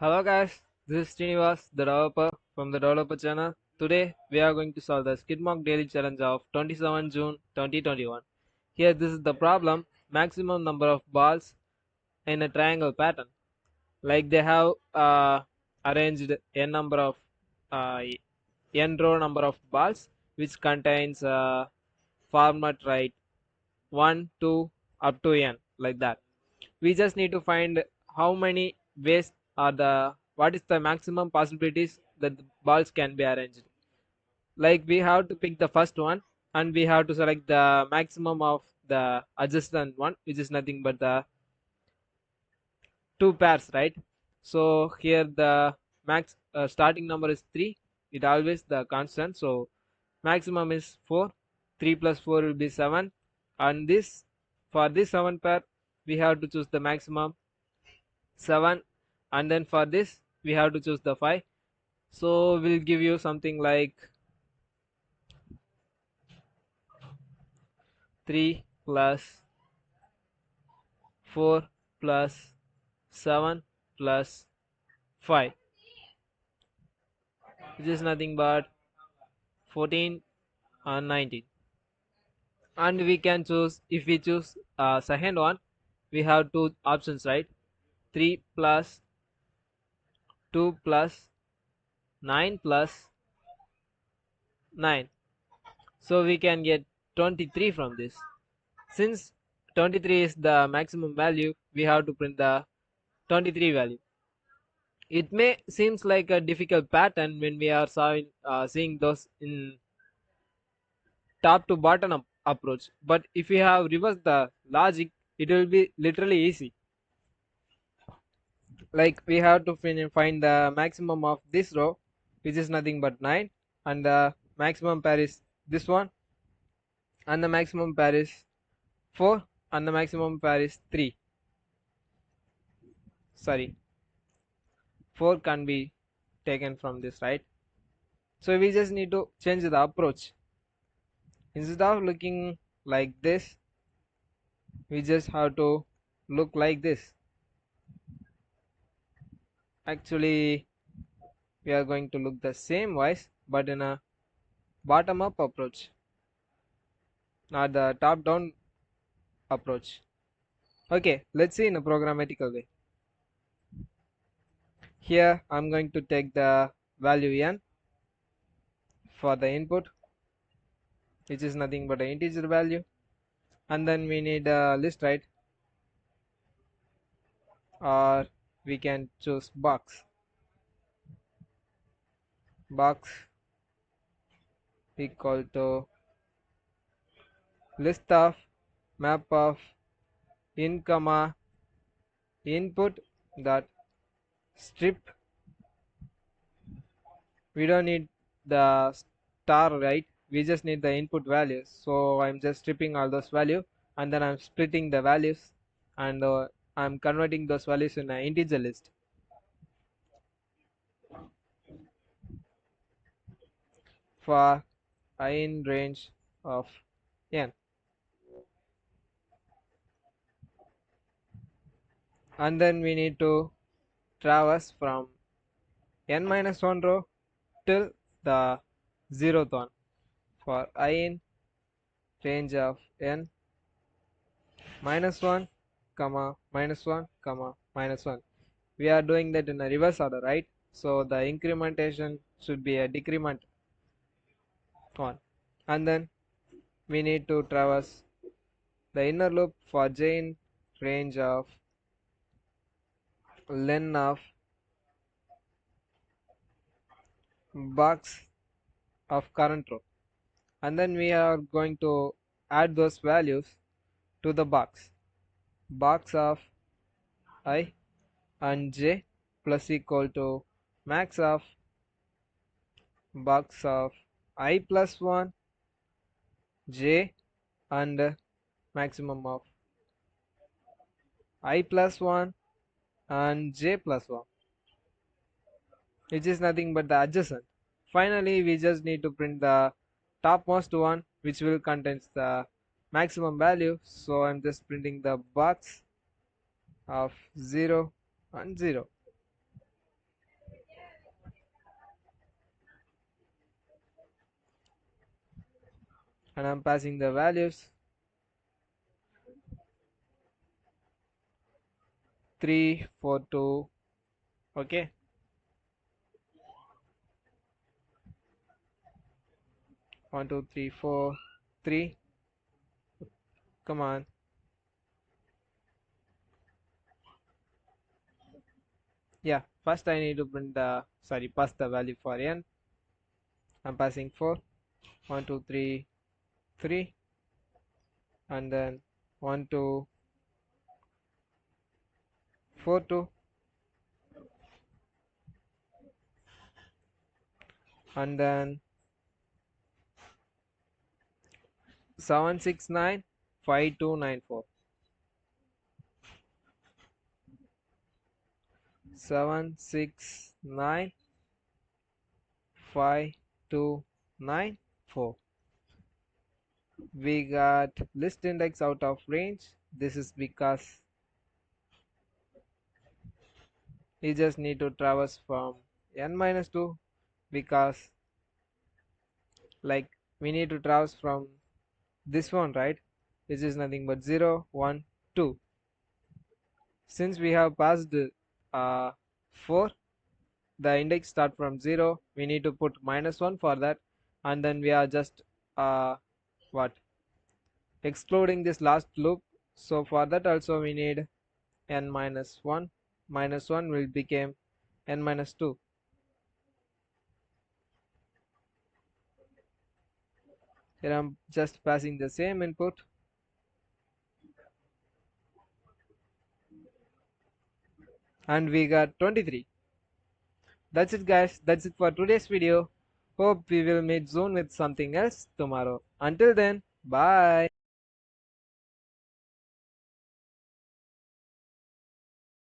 Hello guys, this is Srinivas, the developer from the developer channel. Today we are going to solve the SKIDMARK Daily Challenge of 27 June 2021. Here this is the problem, maximum number of balls in a triangle pattern. Like they have arranged n number of uh, n row number of balls which contains format right 1, 2 up to n like that. We just need to find how many ways are the what is the maximum possibilities that the balls can be arranged. Like we have to pick the first one and we have to select the maximum of the adjacent one, which is nothing but the two pairs, right? So here the max starting number is 3. It always the constant, so maximum is 4. 3 plus 4 will be 7, and this for this 7 pair we have to choose the maximum 7, and then for this we have to choose the 5. So we'll give you something like 3 plus 4 plus 7 plus 5, which is nothing but 14 and 19. And we can choose, if we choose second one, we have two options, right? 3 plus 2 plus 9 plus 9. So we can get 23 from this. Since 23 is the maximum value, we have to print the 23 value. It may seems like a difficult pattern when we are seeing those in top to bottom approach, but if we have reversed the logic, it will be literally easy. Like we have to find the maximum of this row, which is nothing but 9, and the maximum pair is this one, and the maximum pair is 4, and the maximum pair is 3. Sorry, 4 can be taken from this, right? So we just need to change the approach. Instead of looking like this, we just have to look like this. Actually, we are going to look the same wise, but in a bottom up approach, not the top down approach. Okay, let's see in a programmatical way. Here I'm going to take the value n for the input, which is nothing but an integer value, and then we need a list, right? Or we can choose box equal to list of map of in comma input dot strip. We don't need the star, right? We just need the input values, so I'm just stripping all those values, and then I'm splitting the values, and I'm converting those values in an integer list for I in range of n, and then we need to traverse from n minus 1 row till the 0th one for I in range of n minus 1 comma minus 1 comma minus 1. We are doing that in a reverse order, right? So the incrementation should be a decrement one, and then we need to traverse the inner loop for j in range of len of box of current row, and then we are going to add those values to the box of I and j plus equal to max of box of I plus 1 j and maximum of I plus 1 and j plus 1, which is nothing but the adjacent. Finally, we just need to print the topmost one, which will contains the maximum value. So I'm just printing the box of 0 and 0. and I'm passing the values 3 4 2. Okay, 1 2 3 4 3. Come on. Yeah, first I need to print the pass the value for n. I'm passing 4 1 2 3 3, and then 1 2 4 2, and then 7 6 9 5 2 9 4. 7 6 9 5 2 9 4. We got list index out of range. This is because we just need to traverse from n minus 2, because like we need to traverse from this one, right, which is nothing but 0 1 2. Since we have passed 4, the index start from 0, we need to put -1 for that, and then we are just what excluding this last loop. So for that also we need n minus 1. -1 will become n minus 2. Here I'm just passing the same input, and we got 23. That's it guys, that's it for today's video. Hope we will meet soon with something else tomorrow. Until then, bye.